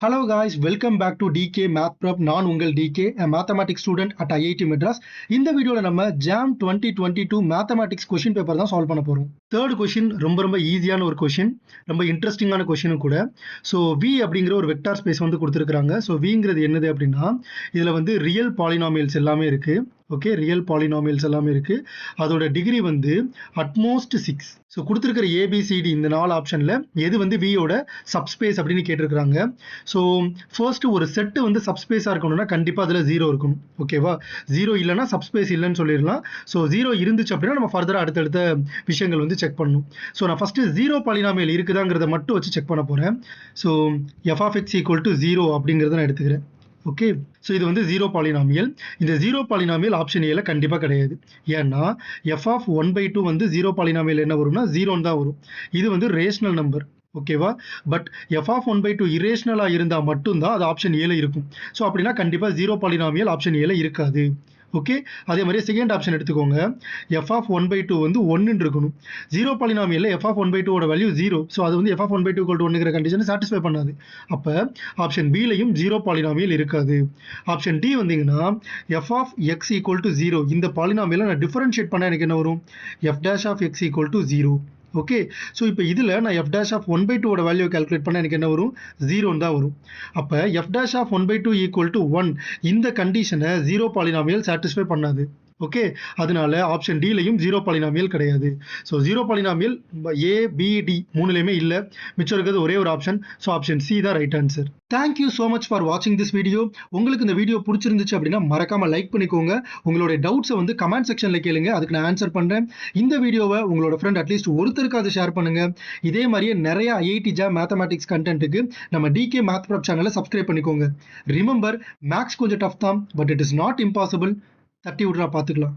Hello guys, welcome back to DK Math Prep. நான் உங்கள் DK, a mathematics student at IIT Madras. இந்த வீடியோல நம்ம JAM 2022 mathematics question paper தான் solve பண்ண போறோம். தேர்ட் கொஸ்டின் ரொம்ப ஈஸியான ஒரு கொஸ்டின், ரொம்ப இன்ட்ரெஸ்டிங்கான கொஸ்டினும் கூட. ஸோ V அப்படிங்கிற ஒரு வெக்டார் ஸ்பேஸ் வந்து கொடுத்துருக்காங்க. ஸோ Vங்கிறது என்னது அப்படின்னா, இதில் வந்து ரியல் பாலினாமியல்ஸ் எல்லாமே இருக்கு. ஓகே, ரியல் பாலினாமியல்ஸ் எல்லாமே இருக்கு. அதோட டிகிரி வந்து அட்மோஸ்ட் 6. ஸோ கொடுத்துருக்கிற ஏபிசிடி இந்த 4 ஆப்ஷனில் எது வந்து வியோட சப்ஸ்பேஸ் அப்படின்னு கேட்டிருக்கிறாங்க. ஸோ ஃபர்ஸ்ட் ஒரு செட்டு வந்து சப்ஸ்பேஸாக இருக்கணும்னா கண்டிப்பாக அதில் 0 இருக்கணும். ஓகேவா, 0 இல்லைனா சப்ஸ்பேஸ் இல்லைன்னு சொல்லிடலாம். ஸோ 0 இருந்துச்சு அப்படின்னா நம்ம ஃபர்தராக அடுத்தடுத்த விஷயங்கள் வந்து செக் பண்ணணும். ஸோ நான் ஃபஸ்ட்டு 0 பாலினாமியல் இருக்குதாங்கிறத மட்டும் வச்சு செக் பண்ண போகிறேன். So F of X equal to 0 அப்படிங்கிறத நான் எடுத்துக்கிறேன். ஓகே, ஸோ இது வந்து 0 பாலினாமியல். இந்த 0 பாலினாமியல் ஆப்ஷன் ஏல கண்டிப்பாக கிடையாது. ஏன்னா எஃப் ஆஃப் 1/2 வந்து 0 பாலினாமியல் என்ன வரும்னா 0 தான் வரும். இது வந்து ரேஷனல் நம்பர். ஓகேவா, பட் எஃப் ஆஃப் 1/2 இரேஷனலாக இருந்தால் மட்டும்தான் அது ஆப்ஷன் ஏல இருக்கும். ஸோ அப்படின்னா கண்டிப்பாக 0 பாலினாமியல் ஆப்ஷன் ஏல இருக்காது. ஓகே, அதே மாதிரி செகண்ட் ஆப்ஷன் எடுத்துக்கோங்க. எஃப் ஆஃப் 1/2 வந்து 1 இருக்கணும். 0 பாலினாமியல்ல எஃப் ஆஃப் 1/2 வேல்யூ 0. ஸோ அது வந்து எஃப் ஆஃப் 1/2 1ங்கிற கண்டிஷனை சாட்டிஸ்ஃபை பண்ணாது. அப்போ ஆப்ஷன் பிலையும் 0 பாலினாமியல் இருக்காது. ஆப்ஷன் டி வந்தீங்கன்னா F of X equal to 0. இந்த பாலினாமியலை நான் டிஃபரன்ஷியேட் பண்ண எனக்கு என்ன வரும், F dash of X equal to 0. Okay, so இப்போ இதில் நான் F dash of 1/2 value calculate பண்ண எனக்கு என்ன வரும், 0 தான் வரும். அப்போ F dash of 1/2 equal to 1 இந்த கண்டிஷனை 0 பாலினாமியல் சாட்டிஸ்ஃபை பண்ணாது. ஓகே, அதனால ஆப்ஷன் டிலையும் 0 பாலினாமியல் கிடையாது. ஸோ 0 பாலினாமியல் ஏ பி டி மூணுலையுமே இல்லை. மிச்சம் இருக்கிறது ஒரே ஒரு ஆப்ஷன். ஸோ ஆப்ஷன் சி தான் right answer. Thank you so much for வாட்சிங் திஸ் வீடியோ. உங்களுக்கு இந்த வீடியோ பிடிச்சிருந்துச்சு அப்படின்னா மறக்காம லைக் பண்ணிக்கோங்க. உங்களுடைய டவுட்ஸை வந்து கமெண்ட் செக்ஷனில் கேளுங்க, அதுக்கு நான் ஆன்சர் பண்ணுறேன். இந்த வீடியோவை உங்களோட ஃப்ரெண்ட் அட்லீஸ்ட் ஒருத்தருக்காவது ஷேர் பண்ணுங்க. இதே மாதிரியே நிறைய ஐஐடி ஜாம் மேத்தமேட்டிக்ஸ் கண்டென்ட்டுக்கு நம்ம டிகே மேத் ப்ரெப் சேனலை சப்ஸ்கிரைப் பண்ணிக்கோங்க. ரிமெம்பர், மேக்ஸ் கொஞ்சம் டஃப் தான், but it is not impossible. தட்டி விட்றா பார்த்துக்கலாம்.